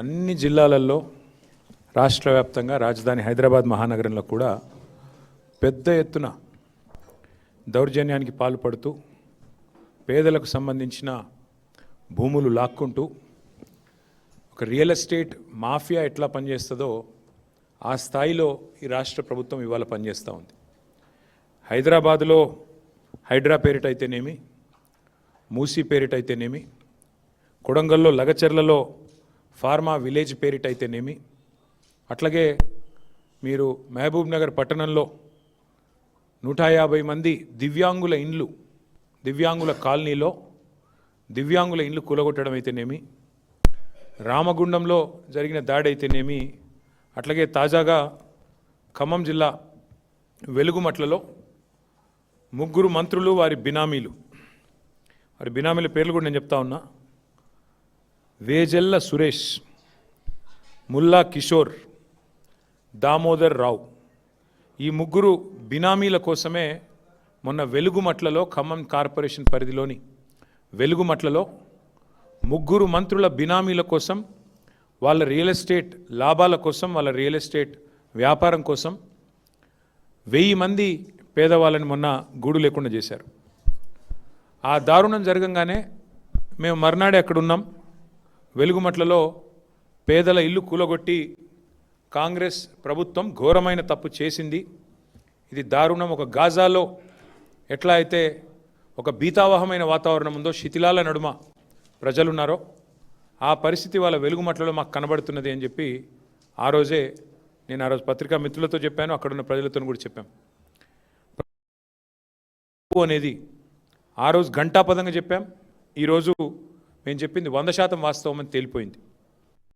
అన్ని జిల్లాలలో రాష్ట్ర వ్యాప్తంగా రాజధాని హైదరాబాద్ మహానగరంలో కూడా పెద్ద ఎత్తున దౌర్జన్యానికి పాల్పడుతూ పేదలకు సంబంధించిన భూములు లాక్కుంటూ ఒక రియల్ ఎస్టేట్ మాఫియా ఎట్లా పనిచేస్తుందో ఆ స్థాయిలో ఈ రాష్ట్ర ప్రభుత్వం ఇవాళ పనిచేస్తూ ఉంది. హైదరాబాదులో హైడ్రా పేరిటైతేనేమి, మూసీ పేరిటైతేనేమి, కొడంగల్లో లగచర్లలో ఫార్మా విలేజ్ పేరిటైతేనేమి, అట్లాగే మీరు మహబూబ్ నగర్ పట్టణంలో 150 మంది దివ్యాంగుల ఇండ్లు, దివ్యాంగుల కాలనీలో దివ్యాంగుల ఇండ్లు కూలగొట్టడం అయితేనేమి, రామగుండంలో జరిగిన దాడి అయితేనేమి, అట్లాగే తాజాగా ఖమ్మం జిల్లా వెలుగుమట్లలో 3 మంత్రులు వారి బినామీల పేర్లు కూడా నేను చెప్తా ఉన్నా. వేజెల్ల సురేష్, ముల్లా కిషోర్, దామోదర్ రావు, ఈ 3 బినామీల కోసమే మొన్న వెలుగుమట్లలో ఖమ్మం కార్పొరేషన్ పరిధిలోని వెలుగుమట్లలో 3 మంత్రుల బినామీల కోసం, వాళ్ళ రియల్ ఎస్టేట్ లాభాల కోసం, వాళ్ళ రియల్ ఎస్టేట్ వ్యాపారం కోసం 1000 మంది పేదవాళ్ళని మొన్న గూడు లేకుండా చేశారు. ఆ దారుణం జరగంగానే మేము మర్నాడే అక్కడున్నాం. వెలుగుమట్లలో పేదల ఇల్లు కూలగొట్టి కాంగ్రెస్ ప్రభుత్వం ఘోరమైన తప్పు చేసింది. ఇది దారుణం. ఒక గాజాలో ఎట్లా అయితే ఒక భీతావహమైన వాతావరణం ఉందో, శిథిలాల నడుమ ప్రజలున్నారో, ఆ పరిస్థితి వాళ్ళ వెలుగుమట్లలో మాకు కనబడుతున్నది అని చెప్పి ఆ రోజు పత్రికా మిత్రులతో చెప్పాను, అక్కడున్న ప్రజలతో కూడా చెప్పాం. అనేది ఆ రోజు ఘంటాపదంగా చెప్పాం. ఈరోజు మేము చెప్పింది 100% వాస్తవం అని తేలిపోయింది.